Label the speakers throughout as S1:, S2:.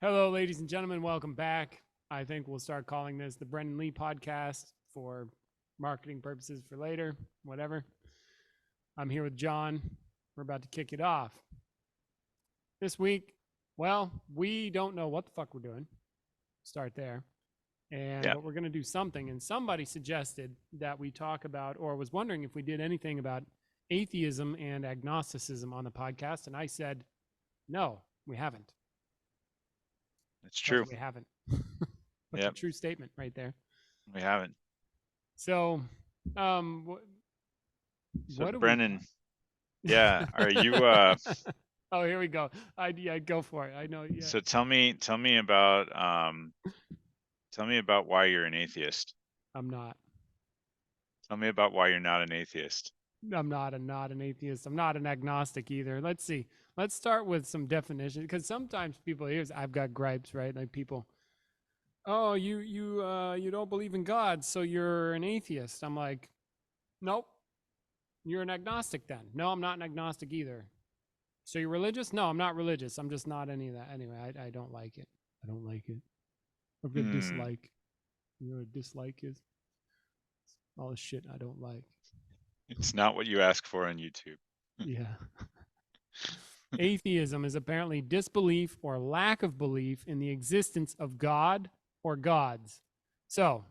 S1: Hello, ladies and gentlemen. Welcome back. I think we'll start calling this the Brendan Lee podcast for marketing purposes for later, whatever. I'm here with John. We're about to kick it off. This week, well, we don't know what the fuck we're doing. Start there.
S2: Yeah.
S1: But we're going to do something. And somebody suggested that we talk about, or was wondering if we did anything about atheism and agnosticism on the podcast. And I said, no, we haven't.
S2: It's true.
S1: We haven't. That's
S2: Yep.
S1: a true statement right there.
S2: We haven't.
S1: So,
S2: So
S1: what do
S2: Brennan,
S1: we?
S2: yeah, are you
S1: Oh, here we go. Yeah, go for it. I know. Yeah,
S2: so tell me about why you're an atheist.
S1: I'm not.
S2: Tell me about why you're not an atheist.
S1: I'm not an atheist. I'm not an agnostic either. Let's see. Let's start with some definition because sometimes people here's I've got gripes, right? Like people, oh, you don't believe in God, so you're an atheist. I'm like, nope. You're an agnostic then. No, I'm not an agnostic either. So you're religious? No, I'm not religious. I'm just not any of that. Anyway, I don't like it. I don't like it. I've got dislike. You know what a dislike is? All the shit I don't like.
S2: It's not what you ask for on YouTube.
S1: Yeah. Atheism is apparently disbelief or lack of belief in the existence of God or gods. So,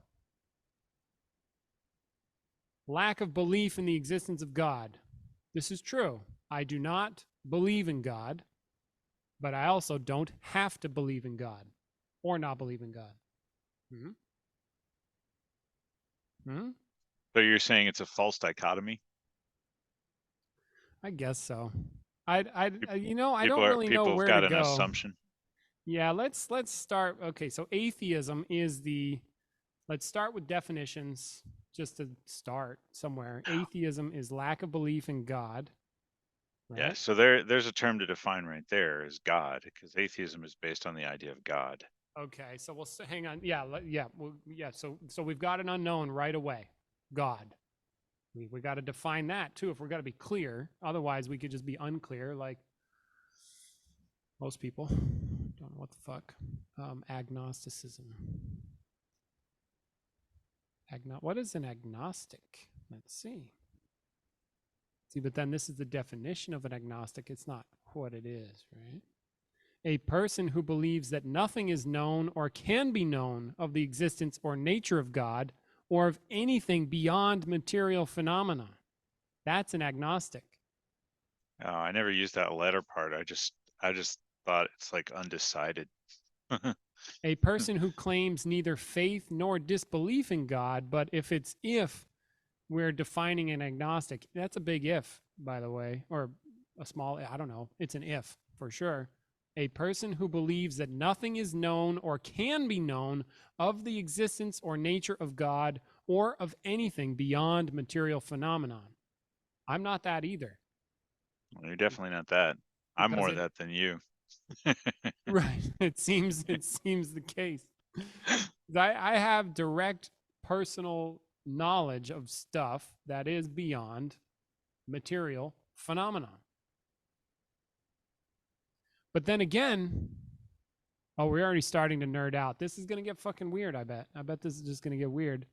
S1: lack of belief in the existence of God. This is true. I do not believe in God, but I also don't have to believe in God or not believe in God. Hmm? Hmm?
S2: So you're saying it's a false dichotomy?
S1: I guess so. I
S2: People
S1: don't really know
S2: have
S1: where to
S2: got an
S1: go.
S2: assumption.
S1: Yeah, let's start. Okay, so atheism is the. Let's start with definitions just to start somewhere. Atheism is lack of belief in God,
S2: Yeah,
S1: right?
S2: so there's a term to define right there is God, because atheism is based on the idea of God.
S1: Okay, so we'll hang on. Yeah, yeah. So we've got an unknown right away. God. We got to define that too. If we're going to be clear, otherwise we could just be unclear, like most people. Don't know what the fuck. Agnosticism. What is an agnostic? Let's see. See, but then this is the definition of an agnostic. It's not what it is, right? A person who believes that nothing is known or can be known of the existence or nature of God or of anything beyond material phenomena. That's an agnostic.
S2: I never used that latter part. I just thought it's like undecided.
S1: A person who claims neither faith nor disbelief in God, but if we're defining an agnostic, that's a big if, by the way, or a small, I don't know, it's an if for sure. A person who believes that nothing is known or can be known of the existence or nature of God or of anything beyond material phenomenon. I'm not that either.
S2: Well, you're definitely not that. I'm
S1: Because
S2: more
S1: it
S2: that than you.
S1: right, it seems the case. I have direct personal knowledge of stuff that is beyond material phenomenon. But then again, oh, we're already starting to nerd out. This is going to get fucking weird, I bet. I bet this is just going to get weird.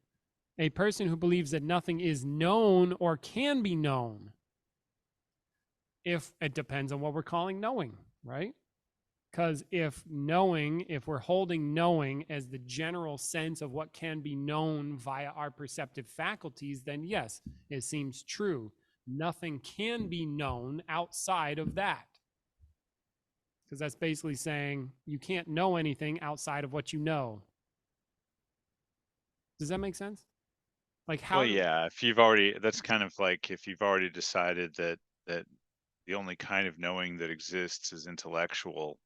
S1: A person who believes that nothing is known or can be known. If it depends on what we're calling knowing, right? Because if we're holding knowing as the general sense of what can be known via our perceptive faculties, then yes, it seems true. Nothing can be known outside of that. Because that's basically saying you can't know anything outside of what you know. Does that make sense? Like
S2: Well, yeah, that's kind of like if you've already decided that the only kind of knowing that exists is intellectual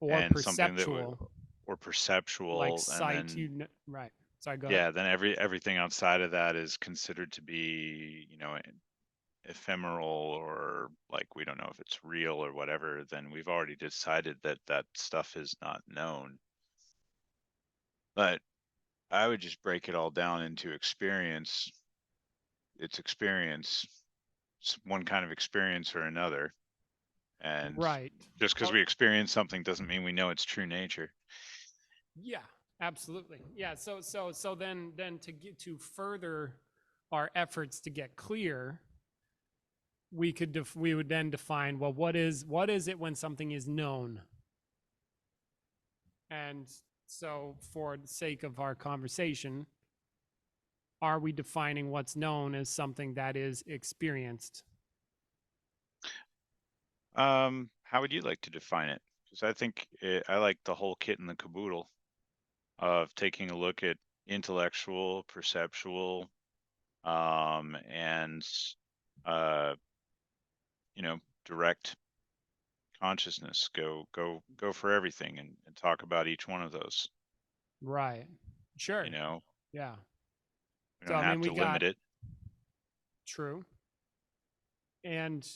S1: or
S2: and something that
S1: perceptual,
S2: or
S1: like
S2: perceptual, and
S1: sight.
S2: then
S1: Right. Sorry, go ahead.
S2: yeah, then everything outside of that is considered to be, ephemeral, or like we don't know if it's real or whatever. Then we've already decided that that stuff is not known. But I would just break it all down into experience. It's experience. It's one kind of experience or another. And
S1: Right.
S2: just because
S1: Well,
S2: we experience something doesn't mean we know its true nature.
S1: yeah, absolutely. Yeah. So then to get to further our efforts to get clear, we would then define, well, what is it when something is known? And so for the sake of our conversation, are we defining what's known as something that is experienced?
S2: How would you like to define it? Because I think I like the whole kit and the caboodle of taking a look at intellectual, perceptual, and uh, direct consciousness. Go for everything and talk about each one of those.
S1: Right.
S2: You
S1: Sure.
S2: know,
S1: Yeah.
S2: we
S1: So
S2: don't
S1: I mean
S2: have
S1: we
S2: to limit
S1: got
S2: it.
S1: true. And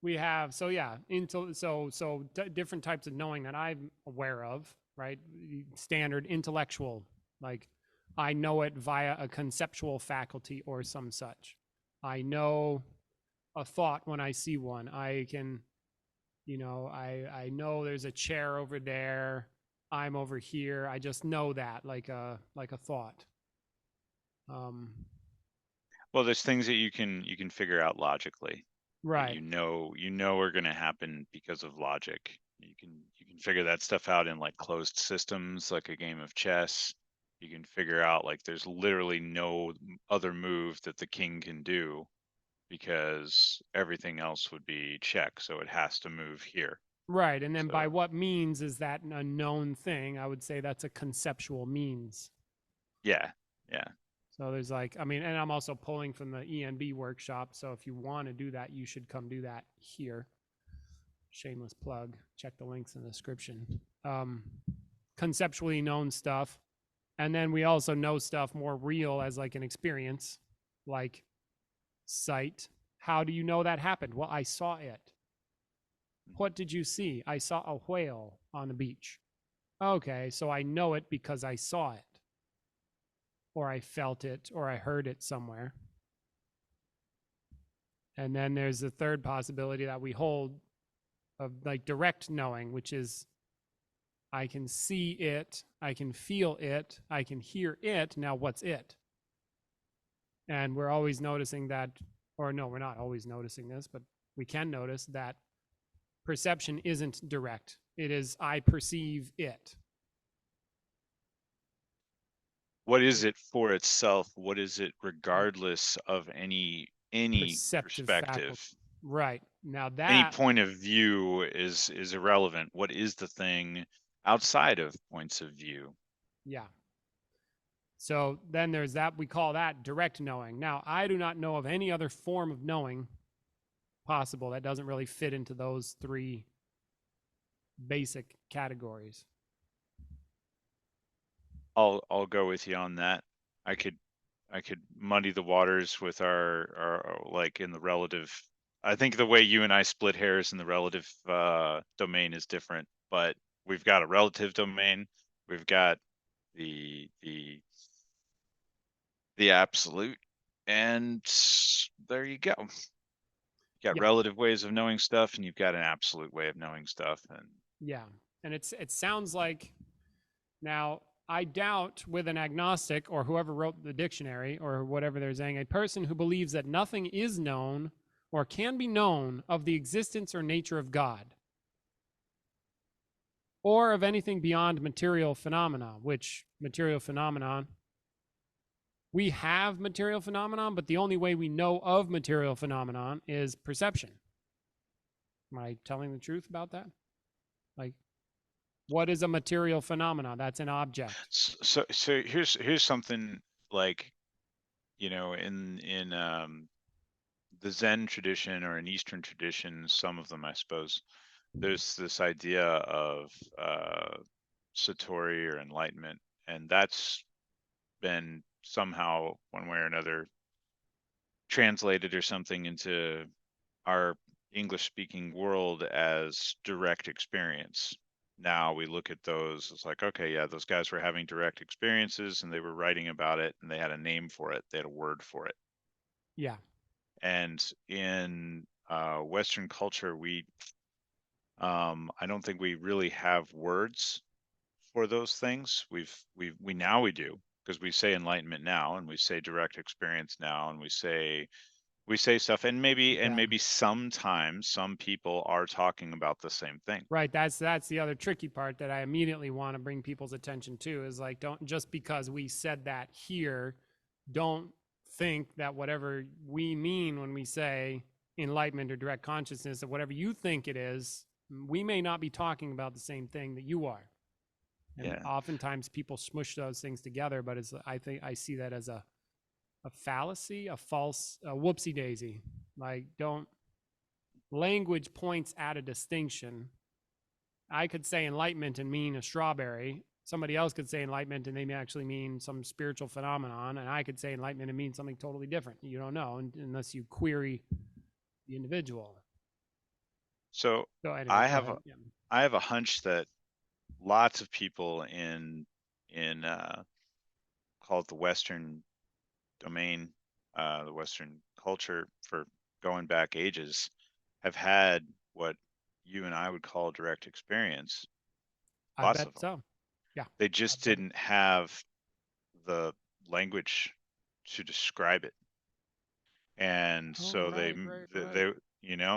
S1: we have, so yeah, different types of knowing that I'm aware of, right? Standard intellectual, like I know it via a conceptual faculty or some such. I know a thought when I see one. I can, I know there's a chair over there. I'm over here. I just know that, like a thought. Um,
S2: Well, there's things that you can figure out logically that
S1: right.
S2: you know are going to happen because of logic. You can figure that stuff out in like closed systems, like a game of chess. You can figure out like there's literally no other move that the king can do because everything else would be check, so it has to move here.
S1: Right. And then by
S2: So
S1: what means is that a known thing? I would say that's a conceptual means.
S2: yeah, yeah.
S1: So there's like, I mean, and I'm also pulling from the ENB workshop. So if you want to do that, you should come do that here. Shameless plug. Check the links in the description. Conceptually known stuff. And then we also know stuff more real as like an experience, like sight. How do you know that happened? Well, I saw it. What did you see? I saw a whale on the beach. Okay, so I know it because I saw it, or I felt it, or I heard it somewhere. And then there's the third possibility that we hold of like direct knowing, which is I can see it, I can feel it, I can hear it. Now, what's it? And we're always noticing that, or no, we're not always noticing this, but we can notice that perception isn't direct. It is, I perceive it.
S2: What is it for itself? What is it regardless of any
S1: Perceptive
S2: perspective?
S1: faculty. Right. Now
S2: Any
S1: that,
S2: point of view is irrelevant. What is the thing outside of points of view?
S1: yeah. So then there's that, we call that direct knowing. Now, I do not know of any other form of knowing possible that doesn't really fit into those three basic categories.
S2: I'll go with you on that. I could muddy the waters with our like in the relative. I think the way you and I split hairs in the relative domain is different, but we've got a relative domain. We've got the the absolute, and there you go. You got
S1: Yeah.
S2: relative ways of knowing stuff, and you've got an absolute way of knowing stuff, and
S1: Yeah. And it sounds like, now I doubt with an agnostic or whoever wrote the dictionary or whatever they're saying, a person who believes that nothing is known or can be known of the existence or nature of God or of anything beyond material phenomena, which material phenomenon, we have material phenomenon, but the only way we know of material phenomenon is perception. Am I telling the truth about that? Like, what is a material phenomenon? That's an object.
S2: so here's something like in the Zen tradition or in Eastern tradition, some of them I suppose, there's this idea of satori or enlightenment, and that's been somehow one way or another translated or something into our English speaking world as direct experience. Now we look at those, it's like, okay, yeah, those guys were having direct experiences and they were writing about it and they had a name for it, they had a word for it.
S1: Yeah.
S2: And in Western culture, we I don't think we really have words for those things. We now we do, because we say enlightenment now, and we say direct experience now, and we say stuff, and
S1: Yeah.
S2: maybe sometimes some people are talking about the same thing.
S1: Right. That's the other tricky part that I immediately want to bring people's attention to is like, don't just because we said that here, don't think that whatever we mean when we say enlightenment or direct consciousness, or whatever you think it is, we may not be talking about the same thing that you are. And
S2: Yeah.
S1: oftentimes people smush those things together, but it's, I think I see that as a fallacy, a false, a whoopsie daisy. Like, don't, language points at a distinction. I could say enlightenment and mean a strawberry. Somebody else could say enlightenment and they may actually mean some spiritual phenomenon. And I could say enlightenment and mean something totally different. You don't know unless you query the individual.
S2: So
S1: So anyway,
S2: I
S1: go
S2: have
S1: ahead.
S2: a
S1: Yeah.
S2: I have a hunch that lots of people in call it the Western domain, the Western culture, for going back ages, have had what you and I would call direct experience.
S1: I
S2: Lots
S1: bet
S2: of them.
S1: so. Yeah.
S2: They just
S1: Absolutely.
S2: didn't have the language to describe it, and
S1: Oh,
S2: so
S1: right.
S2: they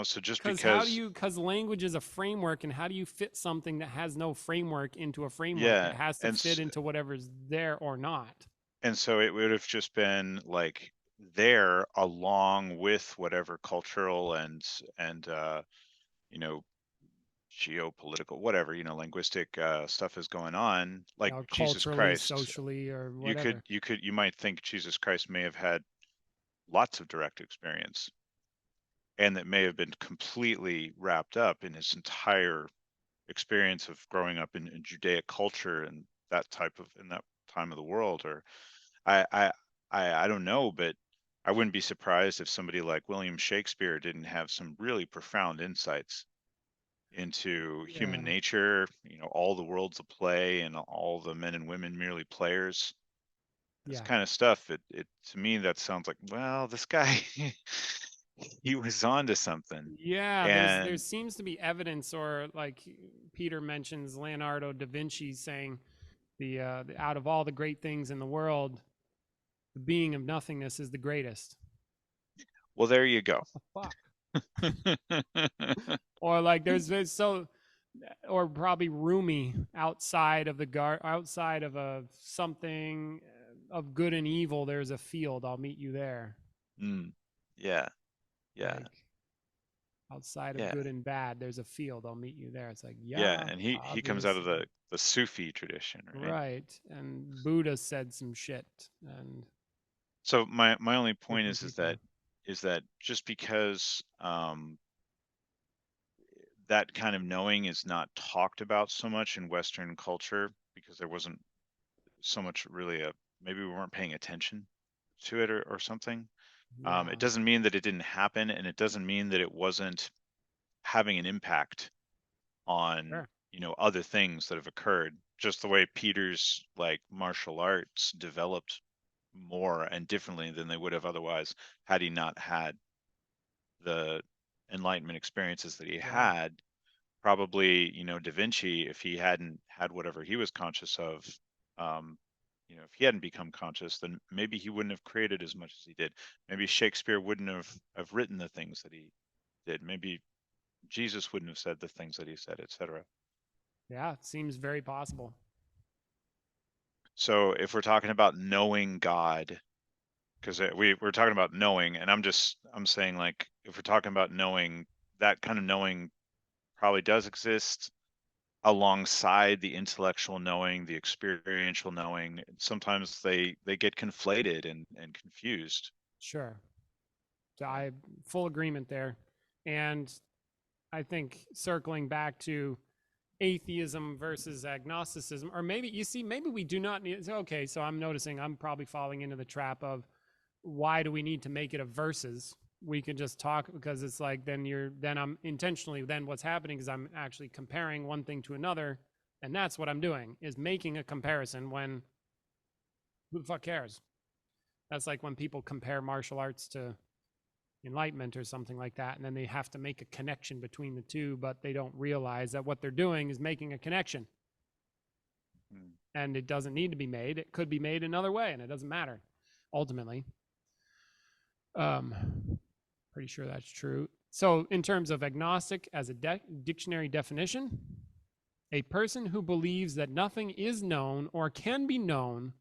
S2: so just
S1: Because how do
S2: because,
S1: you, because language is a framework, and how do you fit something that has no framework into a framework? It
S2: yeah,
S1: has to fit into whatever's there or not.
S2: and so it would have just been like there along with whatever cultural and you know geopolitical, whatever, linguistic stuff is going on,
S1: You
S2: like
S1: know,
S2: Jesus
S1: culturally,
S2: Christ.
S1: socially, or whatever.
S2: You might think Jesus Christ may have had lots of direct experience, and that may have been completely wrapped up in his entire experience of growing up in Judaic culture and that type of in that time of the world. Or I I I don't know, but I wouldn't be surprised if somebody like William Shakespeare didn't have some really profound insights into human
S1: Yeah.
S2: nature, all the worlds of play and all the men and women merely players. This
S1: Yeah.
S2: kind of stuff, it to me that sounds like, well, this guy he was on to something.
S1: Yeah, there
S2: And
S1: seems to be evidence, or like Peter mentions Leonardo da Vinci saying the out of all the great things in the world, the being of nothingness is the greatest.
S2: well, there you go.
S1: What the fuck? Or like there's so, or probably Rumi, outside of outside of a something of good and evil, there's a field. I'll meet you there.
S2: Mm, yeah, yeah,
S1: Like, outside of
S2: yeah,
S1: good and bad, there's a field. I'll meet you there. It's like,
S2: yeah.
S1: yeah,
S2: And he comes out of
S1: obviously.
S2: the Sufi tradition, right?
S1: Right. And Buddha said some shit, and
S2: So my only point
S1: different
S2: that
S1: people.
S2: just because that kind of knowing is not talked about so much in Western culture, because there wasn't so much really maybe we weren't paying attention to it, or something. It
S1: Yeah.
S2: doesn't mean that it didn't happen, and it doesn't mean that it wasn't having an impact on
S1: Sure.
S2: other things that have occurred. Just the way Peter's like martial arts developed more and differently than they would have otherwise, had he not had the enlightenment experiences that he
S1: Yeah.
S2: had. Probably, Da Vinci, if he hadn't had whatever he was conscious of, um, if he hadn't become conscious, then maybe he wouldn't have created as much as he did. Maybe Shakespeare wouldn't have written the things that he did. Maybe Jesus wouldn't have said the things that he said, etc.
S1: Yeah. It seems very possible.
S2: So if we're talking about knowing God, because we're talking about knowing, and I'm saying, like, if we're talking about knowing, that kind of knowing probably does exist alongside the intellectual knowing, the experiential knowing. Sometimes they get conflated and confused.
S1: Sure. So
S2: Yeah.
S1: I full agreement there. And I think circling back to atheism versus agnosticism, or maybe you see, maybe we do not need. Okay, so I'm noticing I'm probably falling into the trap of why do we need to make it a versus? We can just talk, because it's like then I'm intentionally, then what's happening is I'm actually comparing one thing to another, and that's what I'm doing, is making a comparison when who the fuck cares? That's like when people compare martial arts to enlightenment or something like that, and then they have to make a connection between the two, but they don't realize that what they're doing is making a connection.
S2: Mm.
S1: And it doesn't need to be made. It could be made another way, and it doesn't matter ultimately. Pretty sure that's true. So in terms of agnostic as a dictionary definition, a person who believes that nothing is known or can be known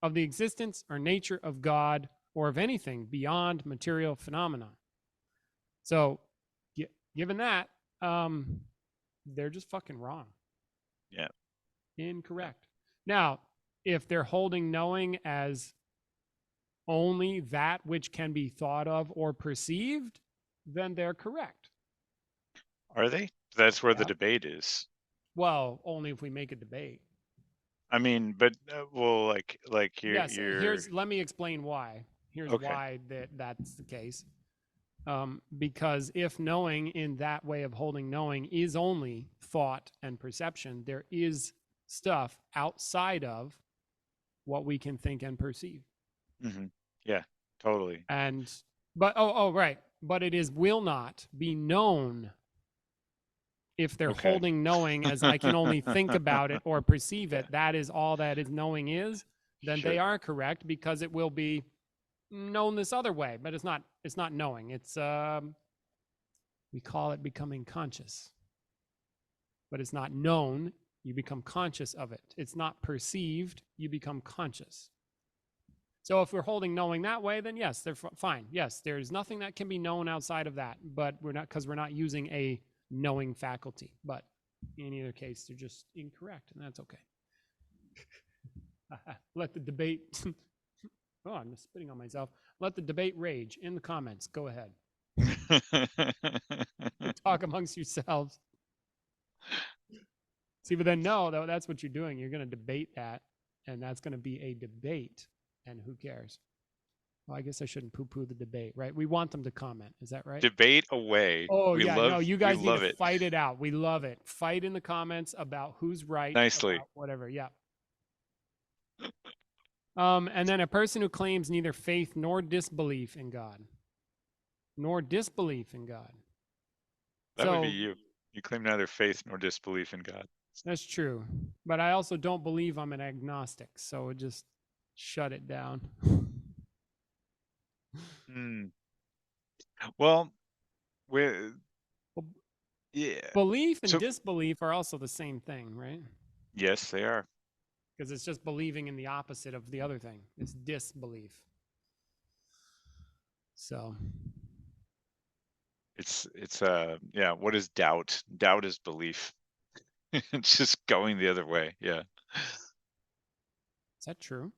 S1: of the existence or nature of God or of anything beyond material phenomena. So given that, they're just fucking wrong.
S2: Yeah.
S1: Incorrect. Now, if they're holding knowing as only that which can be thought of or perceived, then they're correct.
S2: Are they? That's where the
S1: Yeah.
S2: debate is.
S1: Well, only if we make a debate.
S2: I mean, but well, like
S1: Yes,
S2: you're
S1: let me explain why. Here's
S2: okay.
S1: why that's the case. Because if knowing in that way of holding knowing is only thought and perception, there is stuff outside of what we can think and perceive.
S2: Mm-hmm. Yeah, totally.
S1: And but right, but it is will not be known if they're
S2: Okay.
S1: holding knowing as I can only think about it or perceive
S2: Yeah,
S1: it. That is all that is knowing is. Then they
S2: sure.
S1: are correct because it will be known this other way, but it's not knowing. It's we call it becoming conscious. But it's not known, you become conscious of it. It's not perceived, you become conscious. So if we're holding knowing that way, then yes, they're fine. Yes, there's nothing that can be known outside of that, but we're not, because we're not using a knowing faculty. But in either case, they're just incorrect, and that's okay. Let the debate. Oh, I'm just spitting on myself. Let the debate rage in the comments. Go ahead. Talk amongst yourselves. See, but then no, that's what you're doing. You're going to debate that, and that's going to be a debate, and who cares? Well, I guess I shouldn't poo-poo the debate, right? We want them to comment. Is that right?
S2: Debate away.
S1: Oh,
S2: We
S1: yeah. No,
S2: love
S1: you
S2: we
S1: guys need to
S2: love it.
S1: fight it out. We love it. Fight in the comments about who's right,
S2: Nicely.
S1: about whatever. Yeah. And then a person who claims neither faith nor disbelief in God. Nor disbelief in God.
S2: That would be
S1: So
S2: you. You claim neither faith nor disbelief in God.
S1: that's true. But I also don't believe I'm an agnostic. So just shut it down.
S2: Hmm. Well, we yeah.
S1: Belief and
S2: So
S1: disbelief are also the same thing, right?
S2: yes, they are.
S1: Because it's just believing in the opposite of the other thing. It's disbelief. So
S2: It's yeah, what is doubt? Doubt is belief. It's just going the other way. Yeah.
S1: is that true?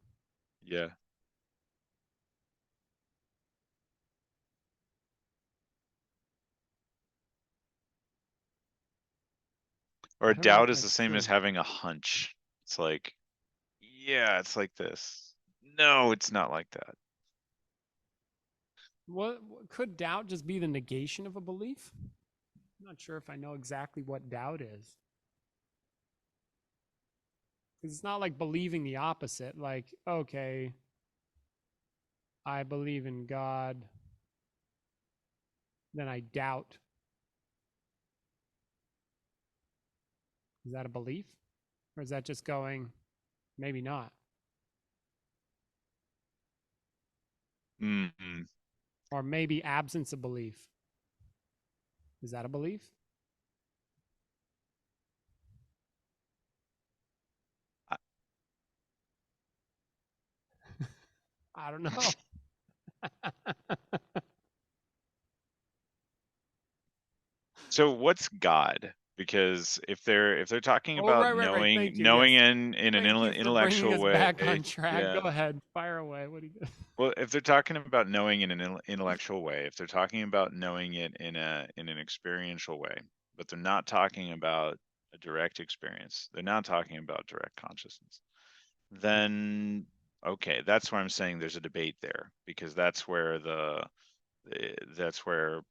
S2: Yeah. Or
S1: I don't know if
S2: doubt is the
S1: that's
S2: same as
S1: true.
S2: having a hunch. It's like, yeah, it's like this. No, it's not like that.
S1: What could doubt just be the negation of a belief? I'm not sure if I know exactly what doubt is. Because it's not like believing the opposite. Like, okay, I believe in God, then I doubt. Is that a belief? Or is that just going, maybe not?
S2: Mm-hmm.
S1: Or maybe absence of belief. Is that a belief? I don't know.
S2: So what's God? Because if they're talking
S1: Oh,
S2: about
S1: right.
S2: knowing
S1: Thank you.
S2: knowing
S1: Yes.
S2: in an
S1: Thank you for bringing
S2: intellectual
S1: us
S2: way,
S1: back on track. Go
S2: yeah.
S1: ahead. Fire away. What do you
S2: Well, if they're talking about knowing in an intellectual way, if they're talking about knowing it in an experiential way, but they're not talking about a direct experience, they're not talking about direct consciousness, then okay, that's where I'm saying there's a debate there, because that's where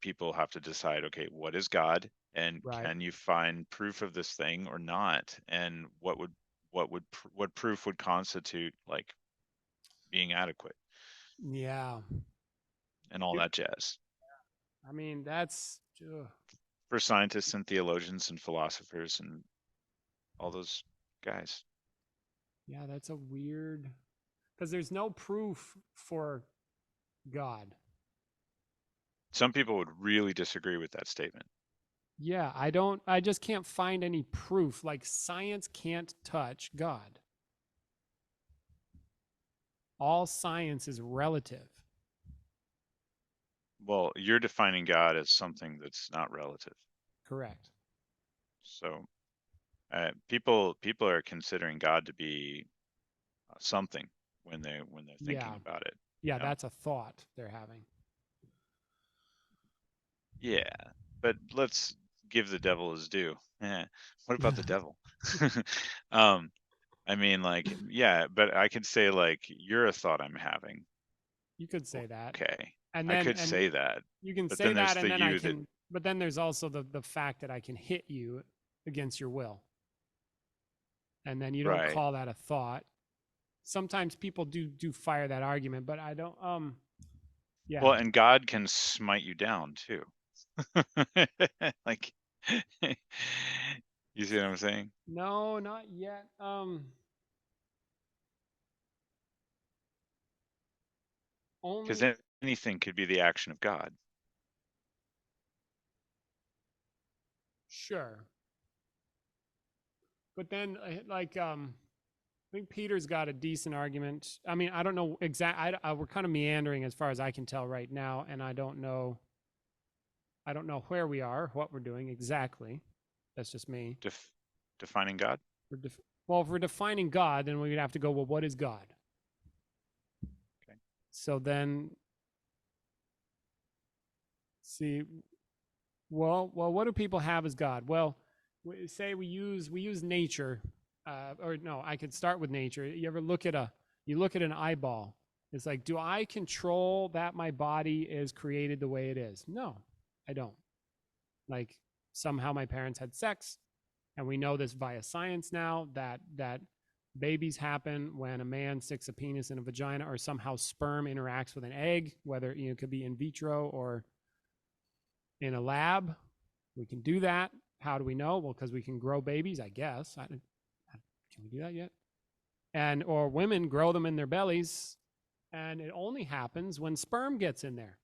S2: people have to decide, okay, what is God, and
S1: Right.
S2: can you find proof of this thing or not, and what proof would constitute like being adequate
S1: Yeah.
S2: and all that jazz.
S1: I mean, that's ugh.
S2: For scientists and theologians and philosophers and all those guys.
S1: Yeah, that's a weird, because there's no proof for God.
S2: Some people would really disagree with that statement.
S1: Yeah, I just can't find any proof. Like science can't touch God. All science is relative.
S2: Well, you're defining God as something that's not relative.
S1: Correct.
S2: So people are considering God to be something when they're thinking
S1: Yeah.
S2: about it. You
S1: Yeah,
S2: know?
S1: that's a thought they're having.
S2: Yeah, but let's give the devil his due. What about the devil? um, I mean, like, yeah, but I could say like you're a thought I'm having.
S1: You could say that.
S2: Okay,
S1: And
S2: I
S1: then
S2: could
S1: and
S2: say that,
S1: you can
S2: but
S1: say
S2: then there's
S1: that and
S2: the
S1: then I
S2: you that
S1: can but then there's also the fact that I can hit you against your will. And then you don't
S2: right.
S1: call that a thought. Sometimes people do fire that argument, but I don't yeah.
S2: Well, and God can smite you down too. Like, you see what I'm saying?
S1: No, not yet.
S2: Because
S1: Only
S2: anything could be the action of God.
S1: sure. But then like I think Peter's got a decent argument. I mean, I don't know we're kind of meandering as far as I can tell right now, and I don't know where we are, what we're doing exactly. That's just me.
S2: Def- Defining God.
S1: Well, if we're defining God, then we would have to go, well, what is God?
S2: Okay.
S1: So then, see, well, what do people have as God? Well, say we use nature, or no, I could start with nature. You ever you look at an eyeball? It's like, do I control that my body is created the way it is? No, I don't. Like somehow my parents had sex, and we know this via science now that babies happen when a man sticks a penis in a vagina or somehow sperm interacts with an egg, whether it could be in vitro or in a lab. We can do that. How do we know? Well, because we can grow babies, I guess. Can we do that yet? And or women grow them in their bellies, and it only happens when sperm gets in there.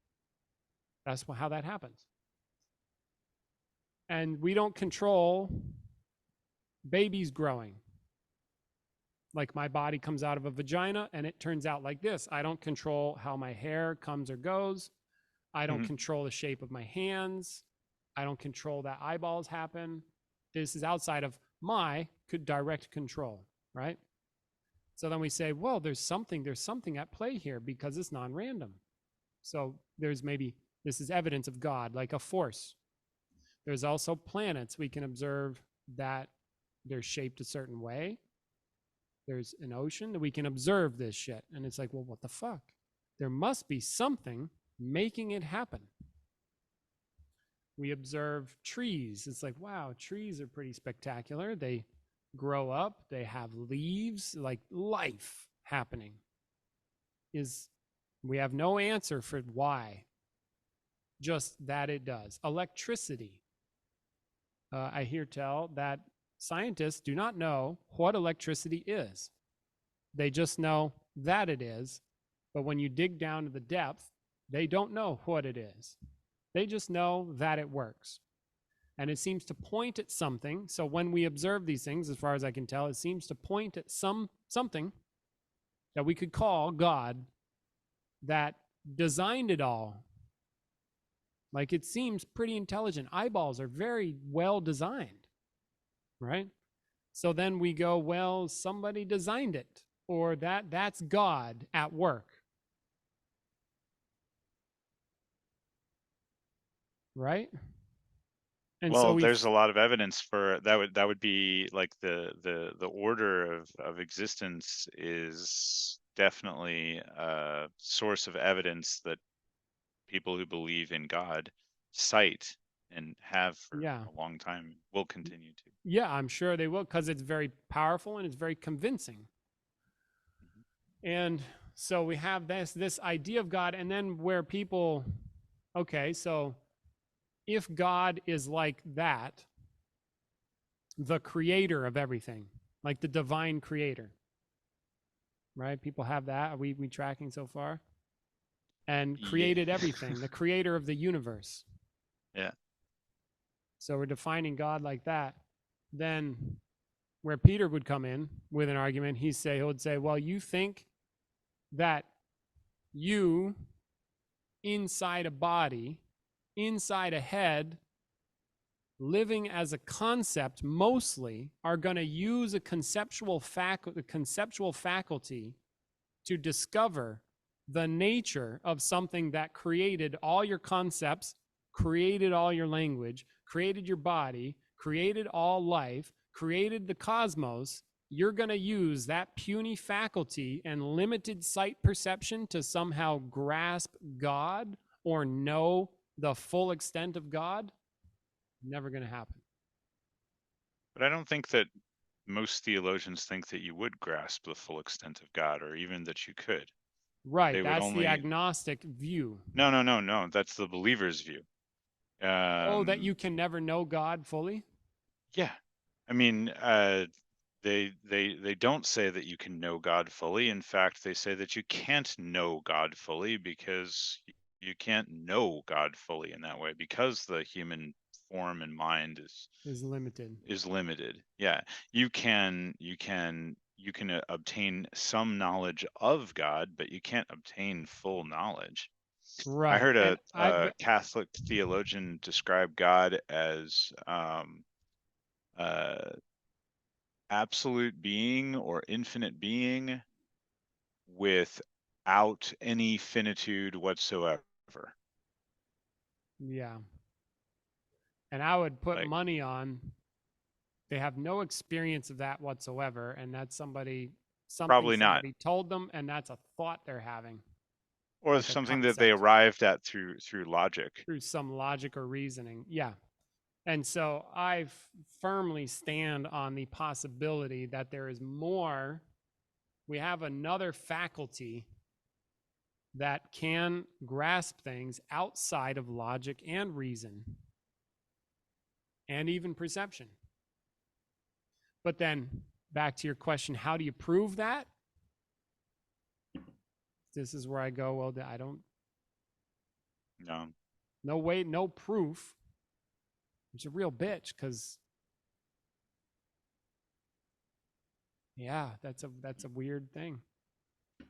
S1: That's how that happens. And we don't control babies growing. Like my body comes out of a vagina and it turns out like this. I don't control how my hair comes or goes. I don't
S2: Mhm.
S1: control the shape of my hands. I don't control that eyeballs happen. This is outside of my direct control, right? So then we say, well, there's something at play here because it's non-random. So there's maybe this is evidence of God, like a force. There's also planets. We can observe that they're shaped a certain way. There's an ocean that we can observe this shit. And it's like, well, what the fuck? There must be something making it happen. We observe trees. It's like, wow, trees are pretty spectacular. They grow up, they have leaves, like life happening. Is we have no answer for why, just that it does. Electricity. I hear tell that scientists do not know what electricity is. They just know that it is. But when you dig down to the depth, they don't know what it is. They just know that it works. And it seems to point at something. So when we observe these things, as far as I can tell, it seems to point at something that we could call God that designed it all. Like it seems pretty intelligent. Eyeballs are very well designed, right? So then we go, well, somebody designed it, or that's God at work. Right? And so
S2: Well, there's a lot of evidence for that. Would be like the order of existence is definitely a source of evidence that people who believe in God cite and have for
S1: yeah.
S2: a long time will continue to.
S1: Yeah, I'm sure they will because it's very powerful and it's very convincing.
S2: Mhm.
S1: And so we have this idea of God, and then where people, okay, so if God is like that, the creator of everything, like the divine creator, right? People have that. Are we tracking so far? And
S2: Yeah.
S1: created everything, the creator of the universe.
S2: Yeah.
S1: So we're defining God like that. Then where Peter would come in with an argument, he would say, well, you think that you inside a body, inside a head, living as a concept mostly, are going to use a conceptual faculty to discover the nature of something that created all your concepts, created all your language, created your body, created all life, created the cosmos. You're going to use that puny faculty and limited sight perception to somehow grasp God or know the full extent of God? Never going to happen.
S2: But I don't think that most theologians think that you would grasp the full extent of God, or even that you could.
S1: Right.
S2: They would
S1: That's the
S2: only.
S1: agnostic view.
S2: No. That's the believer's view.
S1: Oh, that you can never know God fully?
S2: Yeah. I mean, they don't say that you can know God fully. In fact, they say that you can't know God fully because you can't know God fully in that way, because the human form and mind
S1: Is limited.
S2: is limited. Yeah, you can obtain some knowledge of God, but you can't obtain full knowledge. I
S1: Right.
S2: heard
S1: And
S2: a Catholic theologian describe God as uh, absolute being or infinite being without any finitude whatsoever.
S1: yeah. And I would put
S2: Like,
S1: money on they have no experience of that whatsoever. And that's something
S2: probably not,
S1: somebody told them, and that's a thought they're having,
S2: or
S1: like a
S2: something that they
S1: concept
S2: arrived at through logic.
S1: through some logic or reasoning. Yeah. And so I firmly stand on the possibility that there is more. We have another faculty that can grasp things outside of logic and reason and even perception. But then back to your question, how do you prove that? This is where I go, well, I don't,
S2: No,
S1: no way, no proof. It's a real bitch because, yeah, that's a weird thing.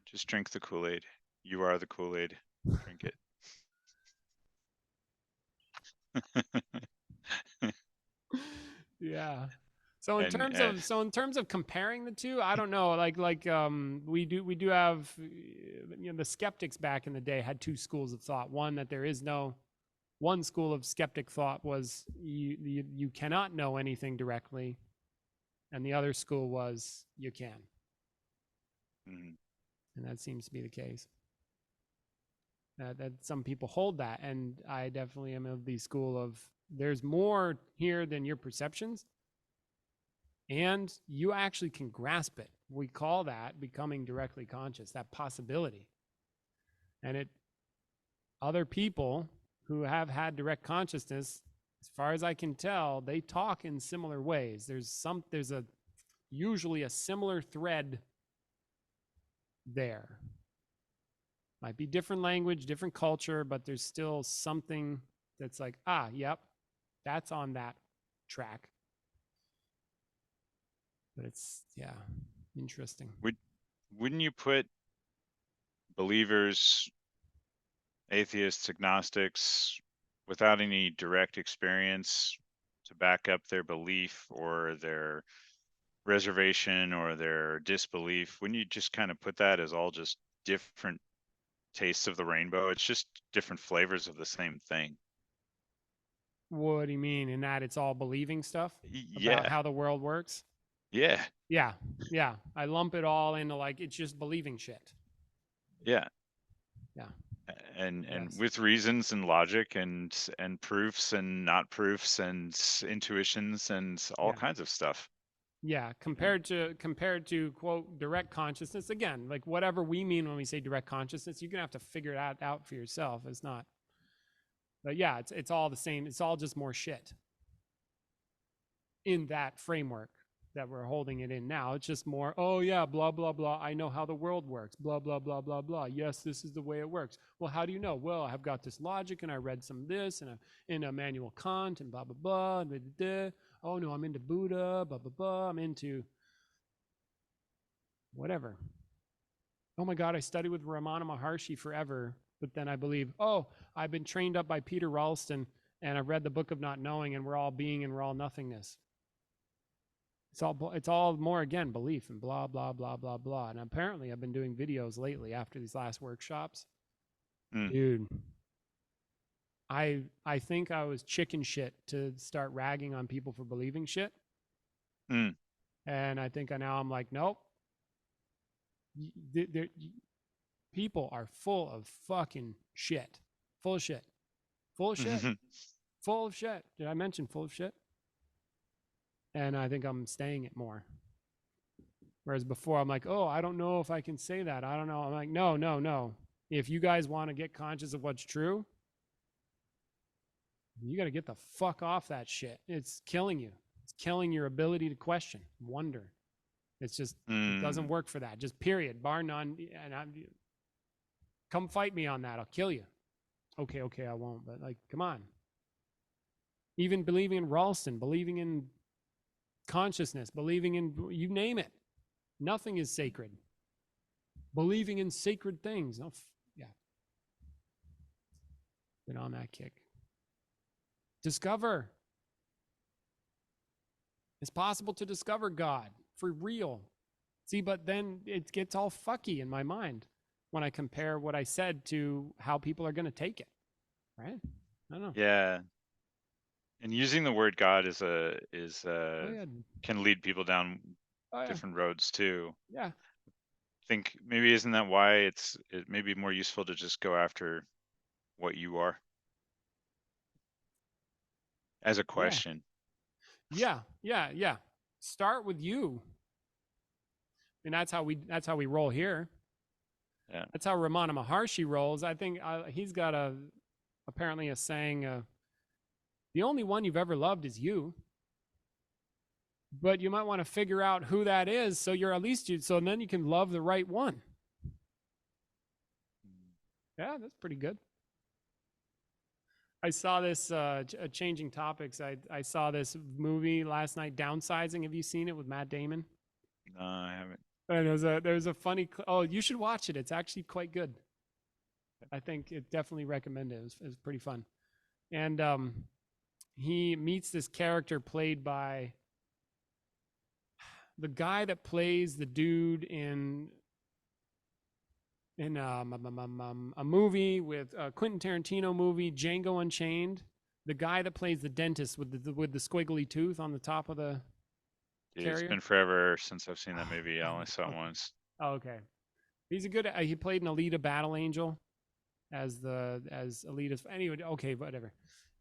S2: just drink the Kool-Aid. You are the Kool-Aid. Drink it.
S1: Yeah. So in
S2: and
S1: terms of comparing the two, I don't know. We do have the skeptics back in the day had two schools of thought. One, that there is no one school of skeptic thought was you cannot know anything directly, and the other school was you can.
S2: Mhm.
S1: And that seems to be the case. That some people hold that, and I definitely am of the school of there's more here than your perceptions, and you actually can grasp it. We call that becoming directly conscious, that possibility. And other people who have had direct consciousness, as far as I can tell, they talk in similar ways. There's usually a similar thread there. Might be different language, different culture, but there's still something that's like, yep, that's on that track. But it's, yeah, interesting.
S2: Wouldn't you put believers, atheists, agnostics, without any direct experience to back up their belief or their reservation or their disbelief, wouldn't you just kind of put that as all just different tastes of the rainbow? It's just different flavors of the same thing.
S1: What do you mean? In that it's all believing stuff about
S2: Yeah.
S1: how the world works?
S2: Yeah.
S1: Yeah. Yeah. I lump it all into like it's just believing shit.
S2: Yeah.
S1: Yeah.
S2: And
S1: Yes.
S2: with reasons and logic and proofs and not proofs and intuitions and all
S1: Yeah.
S2: kinds of stuff.
S1: Yeah. Compared to quote direct consciousness, again, like whatever we mean when we say direct consciousness, you're gonna have to figure that out for yourself. It's not But yeah, it's all the same. It's all just more shit in that framework that we're holding it in now. It's just more, oh yeah, blah blah blah. I know how the world works. Blah blah blah blah blah. Yes, this is the way it works. Well, how do you know? Well, I've got this logic, and I read some of this, and in Immanuel Kant, and blah blah blah. And blah, blah, blah. Oh no, I'm into Buddha. Blah blah blah. I'm into whatever. Oh my God, I studied with Ramana Maharshi forever, but then I believe, oh, I've been trained up by Peter Ralston, and I've read the Book of Not Knowing, and we're all being and we're all nothingness. It's all more again belief and blah blah blah blah blah. And apparently, I've been doing videos lately after these last workshops, dude. I think I was chicken shit to start ragging on people for believing shit, and I think now I'm like, nope. People are full of fucking shit, full of shit, full of shit, full of shit. Did I mention full of shit? And I think I'm staying it more. Whereas before, I'm like, oh, I don't know if I can say that. I don't know. I'm like, no, no, no. If you guys want to get conscious of what's true, you got to get the fuck off that shit. It's killing you. It's killing your ability to question, wonder. It's just, it doesn't work for that. Just period, bar none. And come fight me on that. I'll kill you. Okay, I won't. But like, come on. Even believing in Ralston, believing in consciousness, believing in, you name it. Nothing is sacred. Believing in sacred things. Oh, yeah. Been on that kick. Discover. It's possible to discover God for real. See, but then it gets all fucky in my mind when I compare what I said to how people are going to take it. Right? I don't know.
S2: Yeah. And using the word God
S1: yeah.
S2: can lead people down
S1: yeah.
S2: different roads too.
S1: Yeah.
S2: I think maybe isn't that why it may be more useful to just go after what you are as a question.
S1: Yeah. Start with you. And that's how we roll here.
S2: Yeah.
S1: That's how Ramana Maharshi rolls. I think he's got apparently a saying, the only one you've ever loved is you. But you might want to figure out who that is, so you're at least so then you can love the right one. Yeah, that's pretty good. I saw this changing topics. I saw this movie last night, Downsizing. Have you seen it with Matt Damon?
S2: No, I haven't.
S1: And there's a funny. Oh, you should watch it. It's actually quite good. I think it definitely recommend it. It was pretty fun. And he meets this character played by the guy that plays the dude in a movie with a Quentin Tarantino movie, Django Unchained. The guy that plays the dentist with the squiggly tooth on the top of the
S2: Dude,
S1: carrier.
S2: it's been forever since I've seen that movie. I only saw it once.
S1: Oh, okay. He's a good. He played an Alita Battle Angel as Alita's. Anyway, okay, whatever.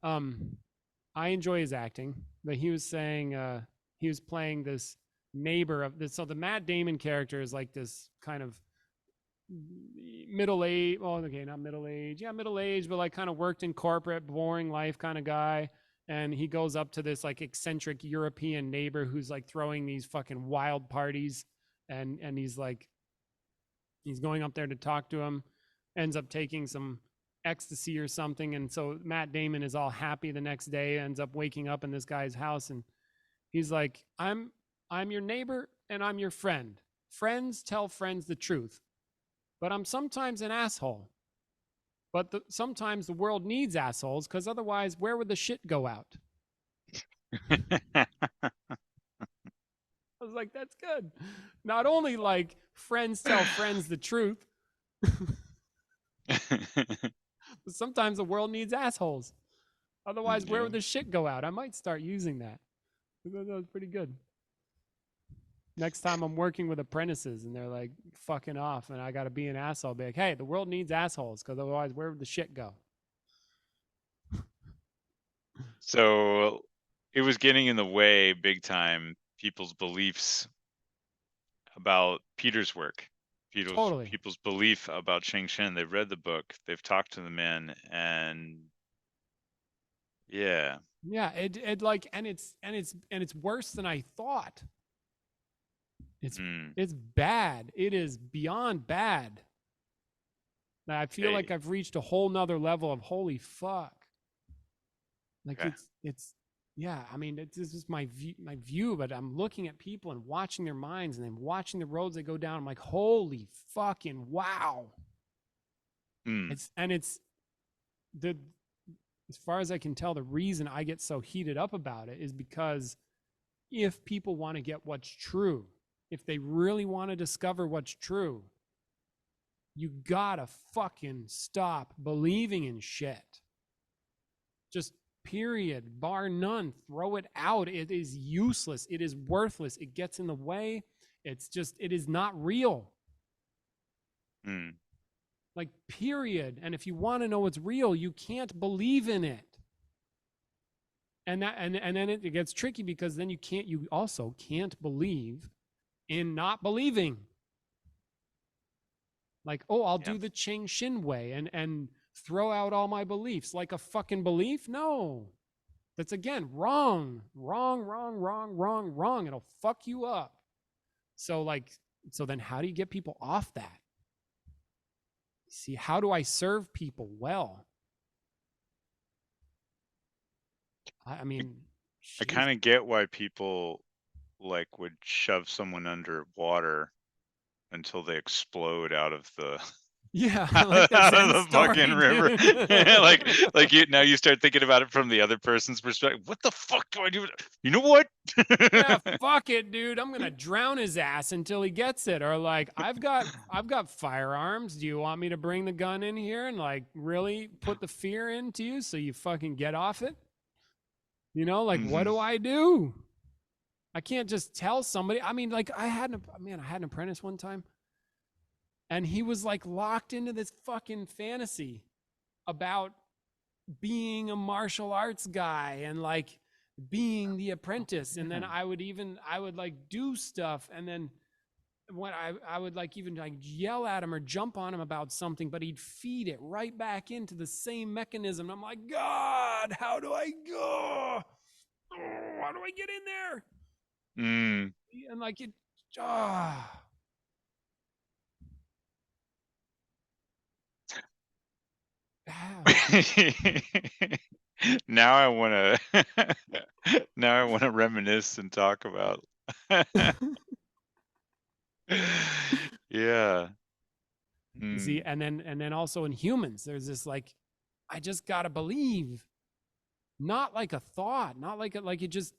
S1: I enjoy his acting, but he was saying he was playing this neighbor of this. So the Matt Damon character is like this kind of middle age. Oh, okay, not middle age. Yeah, middle age, but like kind of worked in corporate, boring life kind of guy. And he goes up to this like eccentric European neighbor who's like throwing these fucking wild parties, and he's going up there to talk to him, ends up taking some ecstasy or something, and so Matt Damon is all happy the next day, ends up waking up in this guy's house, and he's like, I'm your neighbor and I'm your friend. Friends tell friends the truth, but I'm sometimes an asshole. But sometimes the world needs assholes, because otherwise, where would the shit go out? I was like, that's good. Not only like friends tell friends the truth, but sometimes the world needs assholes. Otherwise, where would the shit go out? I might start using that. That was pretty good. Next time I'm working with apprentices and they're like fucking off and I got to be an asshole, I'll be like, hey, the world needs assholes, because otherwise, where would the shit go?
S2: So it was getting in the way big time, people's beliefs about Peter's work. People's belief about Cheng Shen. They've read the book, they've talked to the man, and Yeah.
S1: Yeah, it like, and it's worse than I thought. It's
S2: Mm.
S1: it's bad. It is beyond bad. I feel like
S2: Hey.
S1: I've reached a whole nother level of holy fuck. Like
S2: Okay.
S1: it's yeah. I mean, this is my view, but I'm looking at people and watching their minds and then watching the roads they go down. I'm like, holy fucking wow.
S2: Mm.
S1: It's the as far as I can tell, the reason I get so heated up about it is because if people want to get what's true, if they really want to discover what's true, you gotta fucking stop believing in shit. Just period, bar none. Throw it out. It is useless. It is worthless. It gets in the way. It's just, it is not real.
S2: Mm.
S1: Like, period. And if you want to know what's real, you can't believe in it. And then it gets tricky because then you also can't believe in not believing. Like, oh, I'll
S2: Yeah.
S1: do the Cheng Shin way and throw out all my beliefs like a fucking belief. No, that's again wrong, wrong, wrong, wrong, wrong, wrong. It'll fuck you up. So like, so then how do you get people off that? See, how do I serve people well? I
S2: I,
S1: mean,
S2: I
S1: jeez.
S2: kind of get why people like would shove someone under water until they explode out of the
S1: Yeah, like the
S2: out of
S1: Zen
S2: the fucking
S1: story,
S2: river.
S1: dude.
S2: Like you now you start thinking about it from the other person's perspective. What the fuck do I do? You know what?
S1: Yeah, fuck it, dude. I'm gonna drown his ass until he gets it. Or like, I've got firearms. Do you want me to bring the gun in here and like really put the fear into you so you fucking get off it? Like what
S2: Hmm.
S1: do I do? I can't just tell somebody. I mean, like I had an apprentice one time, and he was like locked into this fucking fantasy about being a martial arts guy and like being the apprentice. And then I would like do stuff, and then when I would like even like yell at him or jump on him about something, but he'd feed it right back into the same mechanism. I'm like, God, how do I go? Oh, how do I get in there?
S2: Mm.
S1: And like it, ah, ah.
S2: Now I want to now I want to reminisce and talk about. Yeah.
S1: See,
S2: Mm.
S1: and then also in humans, there's this like, I just gotta believe, not like a thought, not like it just.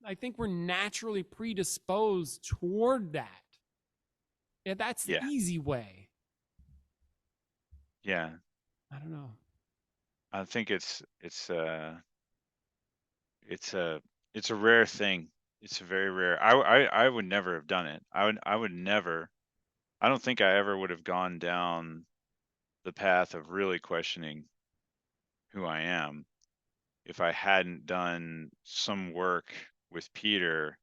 S1: I think we're naturally predisposed toward that. Yeah, that's the
S2: Yeah.
S1: easy way.
S2: Yeah.
S1: I don't know.
S2: I think it's a it's a rare thing. It's very rare. I would never have done it. I would never. I don't think I ever would have gone down the path of really questioning who I am if I hadn't done some work with Peter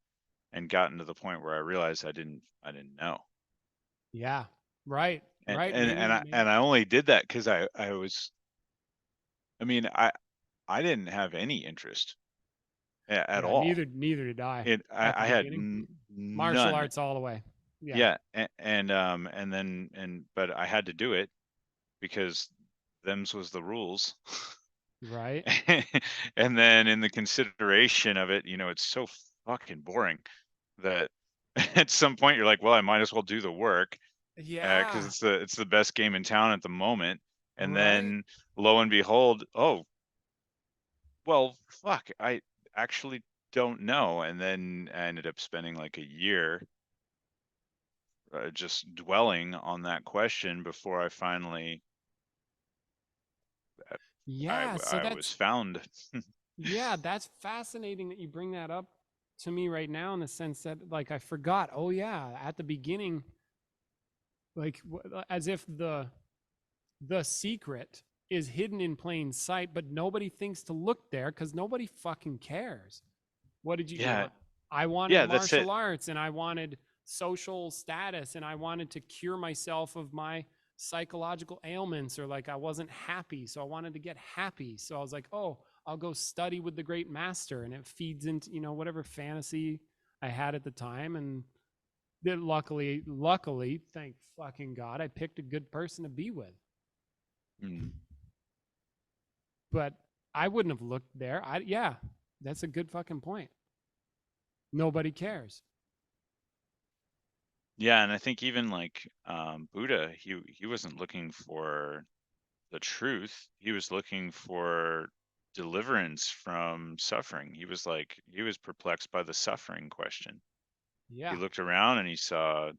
S2: and gotten to the point where I realized I didn't know.
S1: Yeah. Right.
S2: And
S1: Right.
S2: and and
S1: Maybe.
S2: I
S1: Maybe.
S2: and I only did that because I was. I mean, I didn't have any interest at
S1: Yeah.
S2: all.
S1: Neither did I
S2: It
S1: at the
S2: I had
S1: beginning. Martial
S2: none.
S1: arts all the way. Yeah.
S2: Yeah, and then but I had to do it because them's was the rules.
S1: Right.
S2: And then in the consideration of it, it's so fucking boring that at some point you're like, well, I might as well do the work because
S1: Yeah.
S2: it's the best game in town at the moment. And
S1: Right.
S2: then lo and behold, oh, well, fuck, I actually don't know. And then I ended up spending like a year just dwelling on that question before I finally uh,
S1: Yeah. So
S2: I was
S1: that's
S2: found.
S1: yeah. That's fascinating that you bring that up to me right now in the sense that like I forgot. Oh yeah, at the beginning, like as if the secret is hidden in plain sight, but nobody thinks to look there because nobody fucking cares. What did you
S2: Yeah,
S1: want? I wanted
S2: yeah, that's it.
S1: martial arts and I wanted social status and I wanted to cure myself of my psychological ailments, or like I wasn't happy, so I wanted to get happy. So I was like, oh, I'll go study with the great master, and it feeds into, whatever fantasy I had at the time. And then luckily, thank fucking God, I picked a good person to be with.
S2: Mm.
S1: But I wouldn't have looked there. Yeah, that's a good fucking point. Nobody cares.
S2: Yeah, and I think even like Buddha, he wasn't looking for the truth. He was looking for deliverance from suffering. He was perplexed by the suffering question. He
S1: Yeah,
S2: looked around and he saw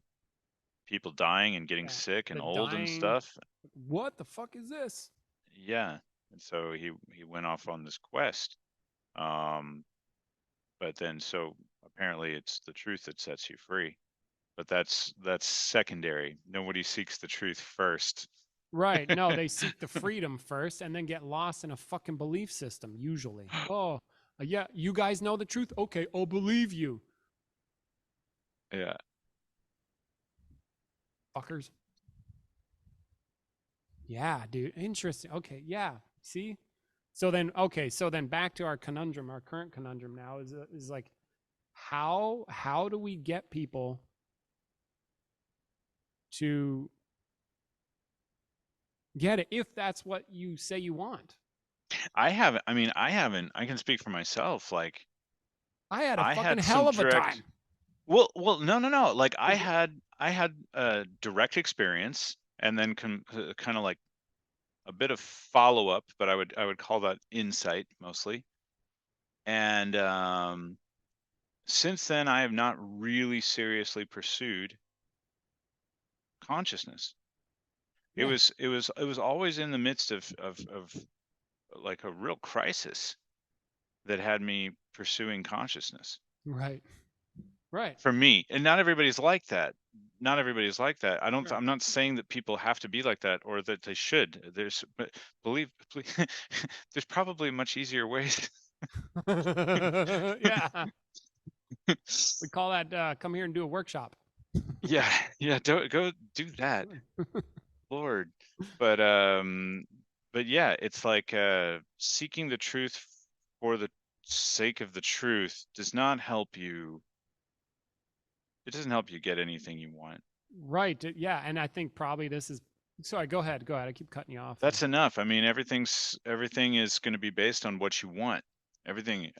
S2: people dying and getting
S1: yeah.
S2: sick and
S1: The
S2: old and
S1: dying.
S2: stuff.
S1: What the fuck is this?
S2: Yeah. And so he went off on this quest. Um, but then so apparently it's the truth that sets you free. But that's secondary. Nobody seeks the truth first.
S1: Right. No, they seek the freedom first and then get lost in a fucking belief system, usually. Oh, yeah, you guys know the truth? Okay, I'll believe you.
S2: Yeah.
S1: Fuckers. Yeah, dude. Interesting. Okay, yeah. See? So then back to our conundrum, our current conundrum now is like how do we get people to get it if that's what you say you want?
S2: I can speak for myself. Like
S1: I had a
S2: I
S1: fucking
S2: had
S1: hell
S2: some
S1: of a
S2: direct
S1: time.
S2: no, no, no. Like
S1: Is it-
S2: I had a direct experience and then kind of like a bit of follow up, but I would call that insight mostly. And since then I have not really seriously pursued consciousness.
S1: Yeah,
S2: It was always in the midst of like a real crisis that had me pursuing consciousness.
S1: right. Right.
S2: For me, and not everybody's like that. Not everybody's like that.
S1: Sure.
S2: I'm not saying that people have to be like that or that they should. But believe please, there's probably much easier ways.
S1: Yeah. We call that come here and do a workshop.
S2: Yeah, yeah, don't go do that, Lord. But um but yeah, it's like seeking the truth for the sake of the truth does not help you. It doesn't help you get anything you want.
S1: Right. Yeah. And I think probably this is sorry, go ahead. Go ahead. I keep cutting you off there.
S2: That's enough. I mean, everything is going to be based on what you want. Everything.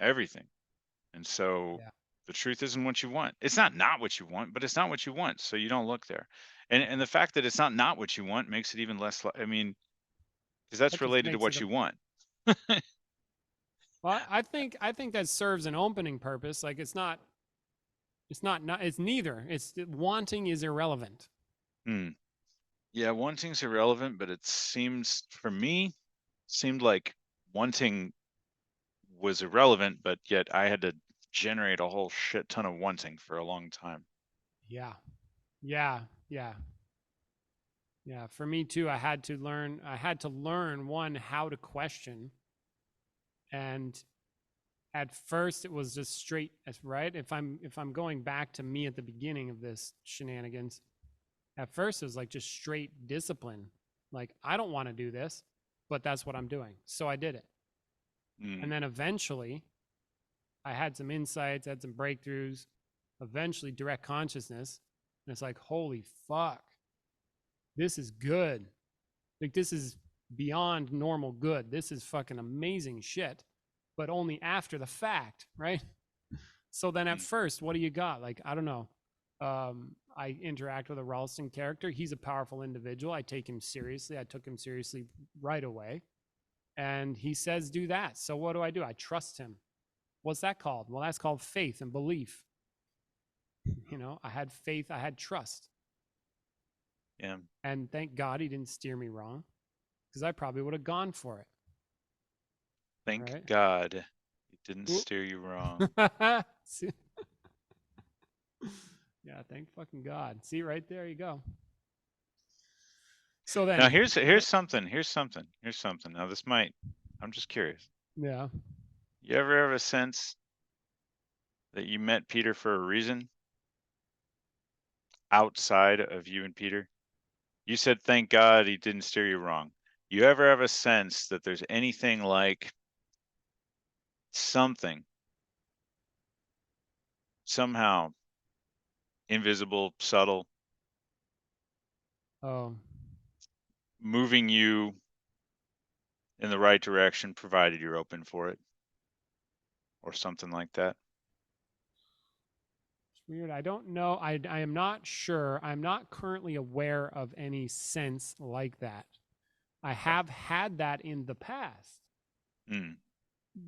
S2: And so
S1: Yeah.
S2: the truth isn't what you want. It's not what you want, but it's not what you want. So you don't look there. And the fact that it's not what you want makes it even less. I mean, because that's
S1: That just
S2: related to
S1: makes it
S2: what
S1: a
S2: you want.
S1: well, I think that serves an opening purpose. Like it's neither. It's wanting is irrelevant.
S2: Hmm. Yeah, wanting's irrelevant, but it seems for me seemed like wanting was irrelevant, but yet I had to generate a whole shit ton of wanting for a long time.
S1: Yeah. Yeah. Yeah. Yeah. For me too, I had to learn one how to question. And at first it was just straight as right. If I'm going back to me at the beginning of this shenanigans, at first it was like just straight discipline. Like I don't want to do this, but that's what I'm doing. So I did it. And
S2: Mm.
S1: then eventually I had some insights, had some breakthroughs, eventually direct consciousness. And it's like, holy fuck, this is good. Like, this is beyond normal good. This is fucking amazing shit, but only after the fact, right? So then at
S2: Mm.
S1: first, what do you got? Like, I don't know. I interact with a Ralston character. He's a powerful individual. I take him seriously. I took him seriously right away. And he says, do that. So what do? I trust him. What's that called? Well, that's called faith and belief. I had faith, I had trust.
S2: Yeah.
S1: And thank God he didn't steer me wrong because I probably would have gone for it.
S2: Thank
S1: Right.
S2: God it didn't
S1: Oop.
S2: steer you wrong.
S1: Yeah, thank fucking God. See, right there you go. So then,
S2: Now here's something. Now this might, I'm just curious.
S1: yeah.
S2: You ever have a sense that you met Peter for a reason outside of you and Peter? You said, thank God he didn't steer you wrong. You ever have a sense that there's anything like something, somehow invisible, subtle,
S1: Oh,
S2: moving you in the right direction, provided you're open for it, or something like that?
S1: it's weird. I don't know. I am not sure. I'm not currently aware of any sense like that. I have had that in the past.
S2: Mm,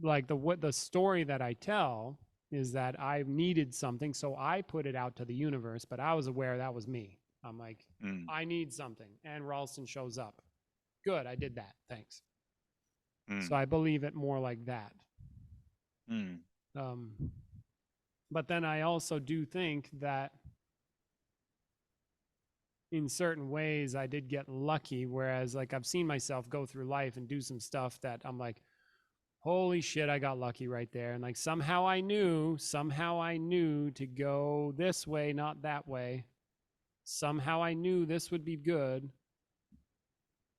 S1: Like the story that I tell is that I needed something, so I put it out to the universe, but I was aware that was me. I'm like,
S2: mm,
S1: I need something, and Ralston shows up. Good, I did that. Thanks. So
S2: mm,
S1: I believe it more like that.
S2: mm,
S1: Um, but then I also do think that in certain ways I did get lucky, whereas like I've seen myself go through life and do some stuff that I'm like, holy shit, I got lucky right there. And like somehow I knew to go this way, not that way. Somehow I knew this would be good.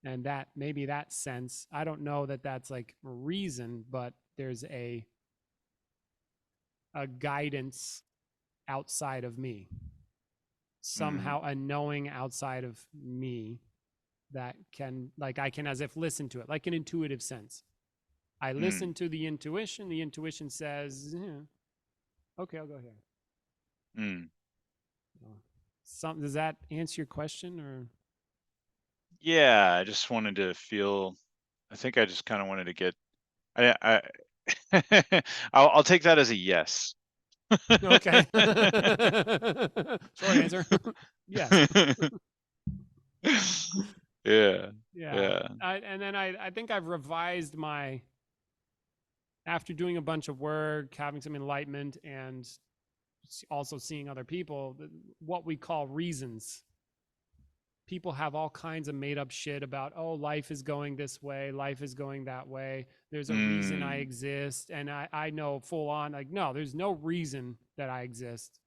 S1: And that maybe that sense, I don't know that that's like a reason, but there's a guidance outside of me.
S2: mm,
S1: Somehow a knowing outside of me that can like I can as if listen to it, like an intuitive sense. I
S2: mm,
S1: listen to the intuition says, yeah, okay, I'll go here.
S2: mm.
S1: Does that answer your question or
S2: Yeah, I just wanted to feel. I think I just kind of wanted to get. I I'll take that as a yes.
S1: okay? Short answer. Yes.
S2: Yeah,
S1: Yeah.
S2: yeah.
S1: And then I think I've revised my after doing a bunch of work, having some enlightenment, and also seeing other people, what we call reasons. People have all kinds of made up shit about, oh, life is going this way, life is going that way. There's a reason I
S2: Mm,
S1: exist. And I know full on, like, no, there's no reason that I exist.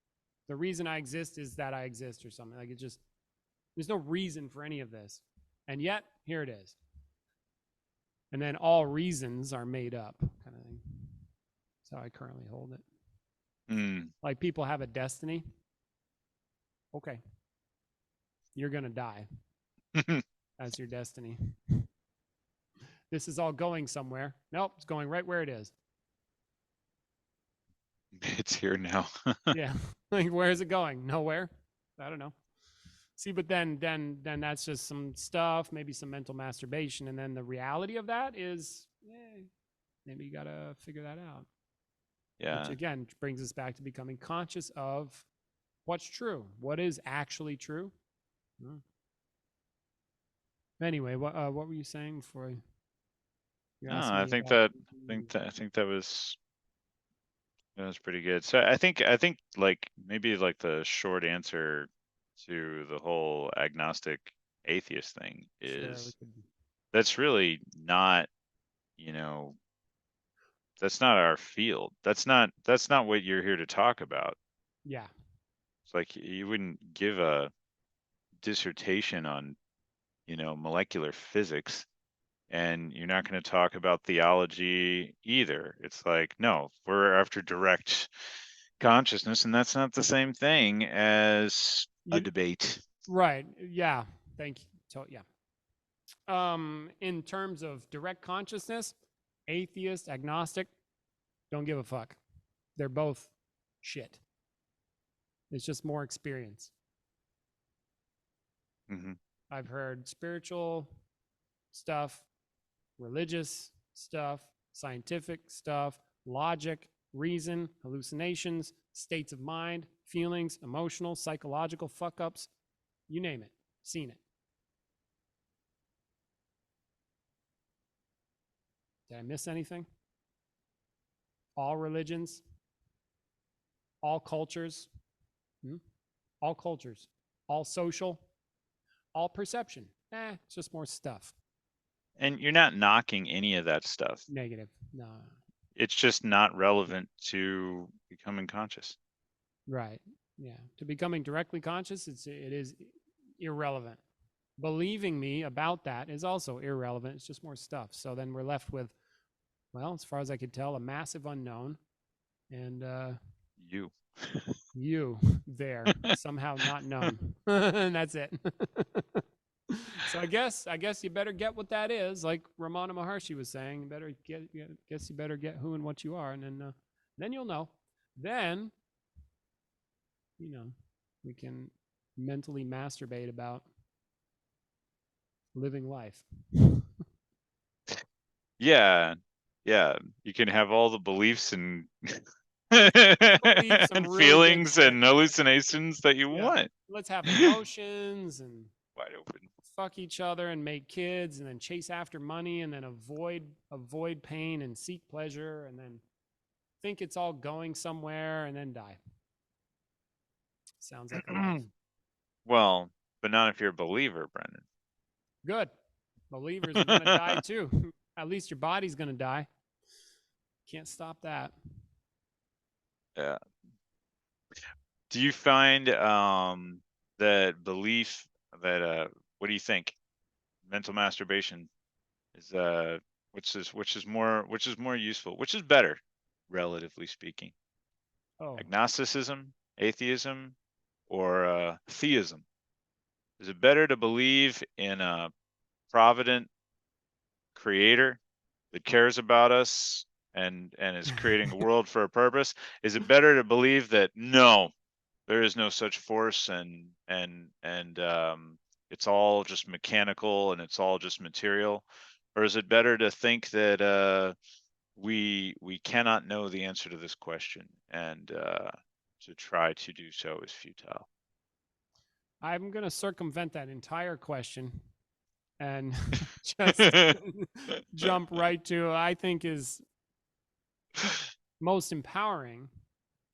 S1: The reason I exist is that I exist or something. Like, it just, there's no reason for any of this. And yet, here it is. And then all reasons are made up, kind of thing. That's how I currently hold it.
S2: mm.
S1: Like, people have a destiny. Okay, you're going to die. That's your destiny. This is all going somewhere. Nope, it's going right where it is.
S2: It's here now.
S1: Yeah. Like where is it going? Nowhere. I don't know. See, but then that's just some stuff, maybe some mental masturbation, and then the reality of that is, maybe you gotta figure that out. Which
S2: Yeah.
S1: again brings us back to becoming conscious of what's true, what is actually true. Hmm. Anyway, what were you saying before you
S2: No,
S1: asked
S2: I
S1: me
S2: think
S1: about?
S2: that I think that was pretty good. So I think like maybe like the short answer to the whole agnostic atheist thing
S1: Sure, we
S2: is
S1: could.
S2: that's really not, you know, that's not our field. That's not what you're here to talk about.
S1: Yeah,
S2: It's like you wouldn't give a dissertation on, molecular physics, and you're not going to talk about theology either. It's like, no, we're after direct consciousness, and that's not the same thing as a
S1: you
S2: debate.
S1: right. Yeah, thank you. So yeah. In terms of direct consciousness, atheist, agnostic, don't give a fuck. They're both shit. It's just more experience.
S2: Hmm.
S1: I've heard spiritual stuff, religious stuff, scientific stuff, logic, reason, hallucinations, states of mind, feelings, emotional, psychological fuck ups, you name it, seen it. Did I miss anything? All religions, all cultures, hmm? All cultures, all social, all perception. It's just more stuff.
S2: And you're not knocking any of that stuff.
S1: Negative. No.
S2: It's just not relevant to becoming conscious.
S1: Right. Yeah. To becoming directly conscious, it is irrelevant. believing me about that is also irrelevant. It's just more stuff. So then we're left with, well, as far as I could tell, a massive unknown, and
S2: You.
S1: you there somehow not known, and that's it. So I guess you better get what that is, like Ramana Maharshi was saying. You better guess you better get who and what you are, and then you'll know. Then we can mentally masturbate about living life.
S2: Yeah. Yeah. You can have all the beliefs and
S1: Believe some
S2: and
S1: really good
S2: feelings
S1: shit.
S2: and hallucinations that you
S1: Yeah,
S2: want.
S1: let's have emotions and
S2: Wide open.
S1: fuck each other and make kids and then chase after money and then avoid pain and seek pleasure and then think it's all going somewhere and then die. Sounds like a life.
S2: Well, but not if you're a believer, Brendan.
S1: Good. Believers are going to die too. At least your body's going to die. Can't stop that.
S2: Yeah. Do you find that belief that what do you think? Mental masturbation is which is more useful? Which is better, relatively speaking?
S1: Oh,
S2: Agnosticism, atheism, or theism? Is it better to believe in a provident creator that cares about us and is creating a world for a purpose? Is it better to believe that no, there is no such force and it's all just mechanical and it's all just material? Or is it better to think that we cannot know the answer to this question and to try to do so is futile?
S1: I'm going to circumvent that entire question and just jump right to I think is most empowering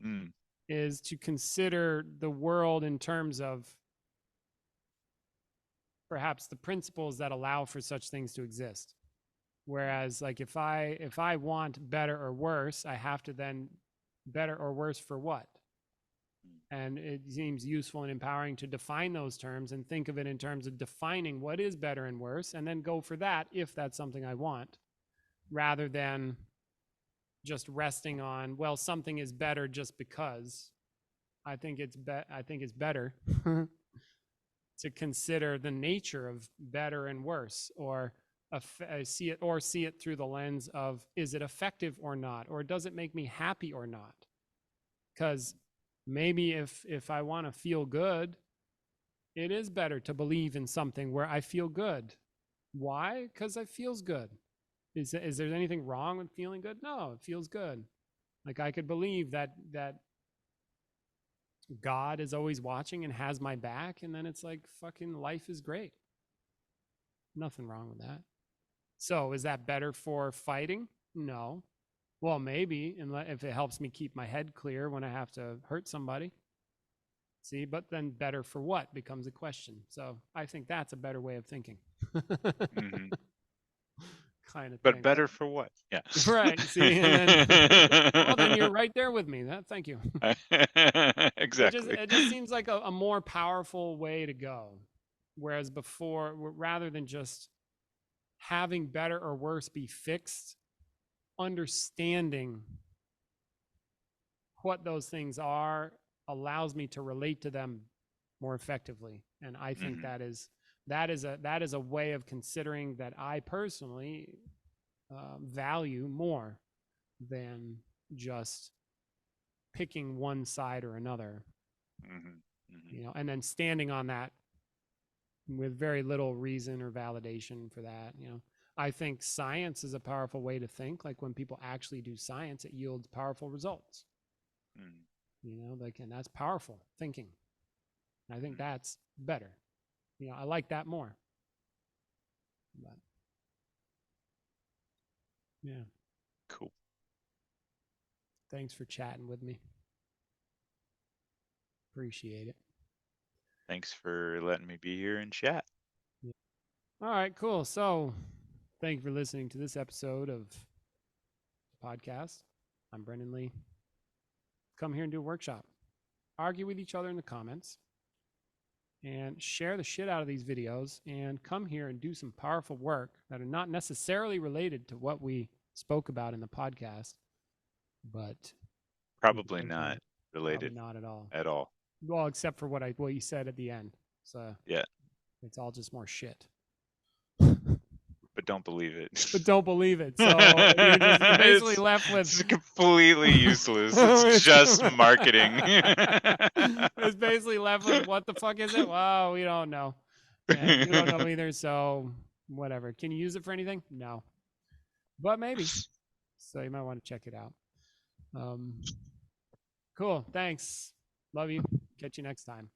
S2: Mm,
S1: is to consider the world in terms of perhaps the principles that allow for such things to exist. Whereas like if I want better or worse, I have to then better or worse for what? And it seems useful and empowering to define those terms and think of it in terms of defining what is better and worse and then go for that if that's something I want, rather than just resting on, well, something is better just because. I think it's better to consider the nature of better and worse, or see it through the lens of, is it effective or not, or does it make me happy or not? Because maybe if I want to feel good, it is better to believe in something where I feel good. Why? Because it feels good. Is there anything wrong with feeling good? No, it feels good. Like I could believe that God is always watching and has my back, and then it's like fucking life is great. Nothing wrong with that. So is that better for fighting? No. Well, maybe, if it helps me keep my head clear when I have to hurt somebody. See, but then better for what becomes a question. So I think that's a better way of thinking.
S2: hmm
S1: Kind of
S2: But
S1: thing.
S2: better for what? Yeah.
S1: Right. See, and then well, then you're right there with me. Thank you.
S2: Exactly.
S1: It just seems like a more powerful way to go. Whereas before, rather than just having better or worse be fixed, understanding what those things are allows me to relate to them more effectively. And I think
S2: hmm
S1: that is a way of considering that I personally value more than just picking one side or another,
S2: hmm hmm
S1: and then standing on that with very little reason or validation for that. I think science is a powerful way to think. Like when people actually do science, it yields powerful results.
S2: hmm
S1: Like, and that's powerful thinking. I think that's better. I like that more. But yeah,
S2: Cool.
S1: thanks for chatting with me. Appreciate it.
S2: Thanks for letting me be here and chat.
S1: Yeah. All right, cool. So, thank you for listening to this episode of the podcast. I'm Brendan Lee. Come here and do a workshop. Argue with each other in the comments. and share the shit out of these videos and come here and do some powerful work that are not necessarily related to what we spoke about in the podcast, but
S2: Probably not
S1: probably
S2: related
S1: not at all.
S2: at all.
S1: Well, except for what you said at the end. So
S2: Yeah.
S1: it's all just more shit.
S2: But don't believe it.
S1: But don't believe it. So you're basically left with.
S2: It's completely useless. It's just marketing.
S1: It's basically left with, what the fuck is it? Well, we don't know. And you don't know either, so whatever. Can you use it for anything? No. But maybe. So you might want to check it out. Cool. Thanks. Love you. Catch you next time.